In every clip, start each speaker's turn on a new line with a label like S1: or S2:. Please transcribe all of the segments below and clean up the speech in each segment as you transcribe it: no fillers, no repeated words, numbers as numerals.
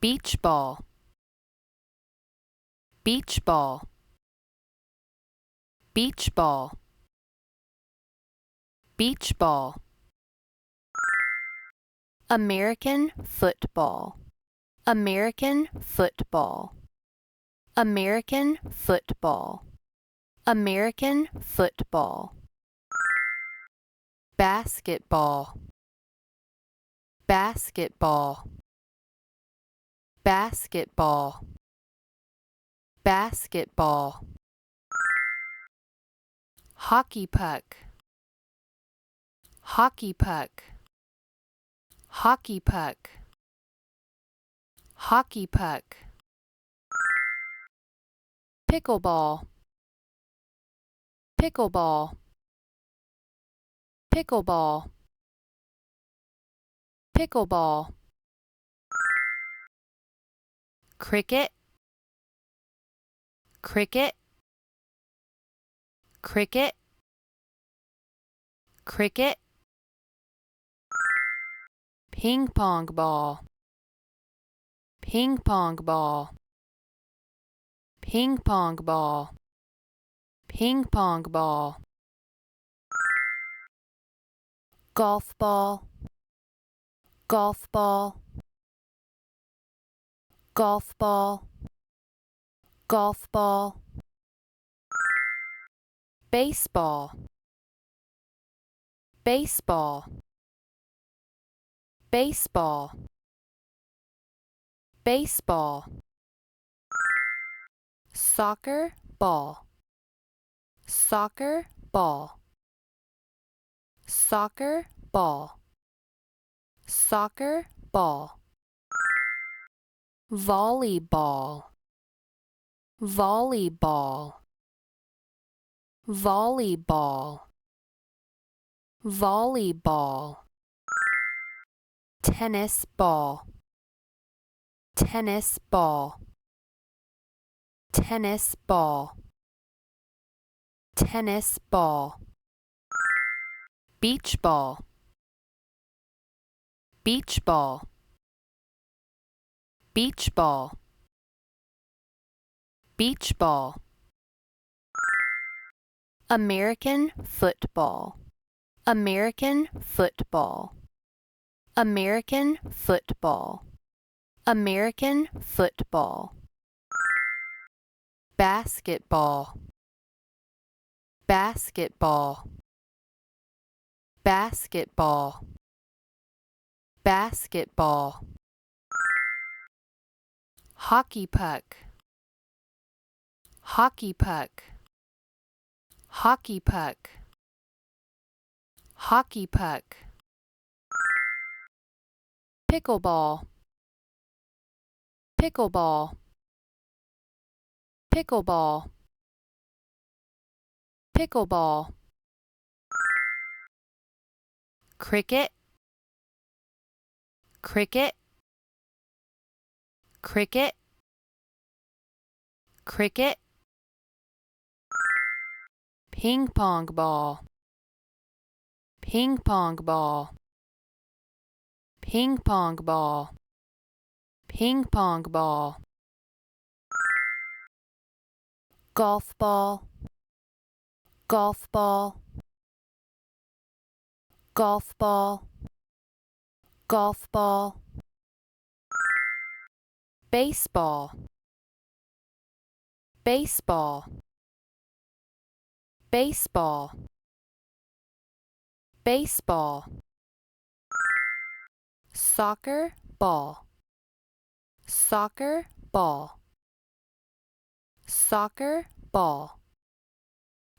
S1: beach ball, beach ball, beach ball, beach ball. American football, American football, American football, American football. Basketball, basketball, basketball, basketball. Hockey puck, hockey puck, hockey puck, hockey puck. Pickleball, pickleball, pickleball, pickleball. Cricket, cricket, cricket, cricket. Ping pong ball, ping pong ball, ping pong ball, ping pong ball. Golf ball, golf ball, golf ball, golf ball. Baseball, baseball, baseball, baseball. Soccer ball, soccer ball, soccer ball, soccer ball. Volleyball, volleyball, volleyball, volleyball. Tennis ball, tennis ball, tennis ball, tennis ball. Beach ball, beach ball, beach ball, beach ball. American football, American football, American football, American football. Basketball, basketball, basketball, basketball. Hockey puck, hockey puck, hockey puck, hockey puck. Pickleball, pickleball, pickleball, pickleball. Cricket, cricket, cricket, cricket. Ping pong ball, ping pong ball, ping pong ball, ping pong ball. Golf ball, golf ball, golf ball, golf ball. Baseball, baseball, baseball, baseball. Soccer ball, soccer ball, soccer ball,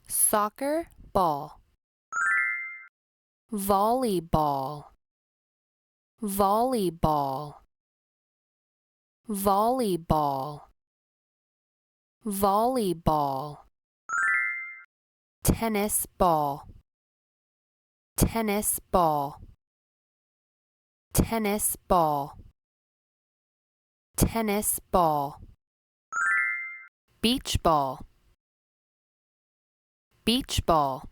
S1: soccer ball. Volleyball, volleyball, volleyball, volleyball. Tennis ball, tennis ball, tennis ball, tennis ball. Beach ball, beach ball,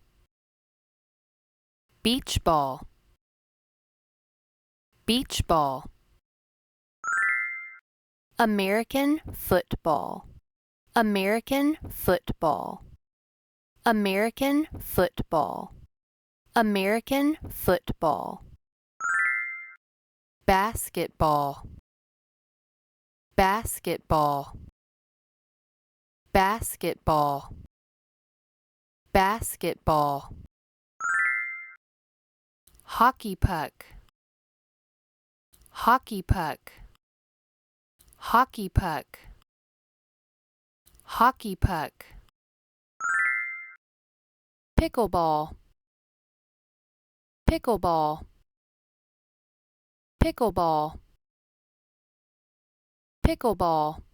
S1: beach ball, beach ball. American football, American football, American football, American football. Basketball, basketball, basketball, basketball. Hockey puck, hockey puck, hockey puck, hockey puck. Pickleball, pickleball, pickleball, pickleball.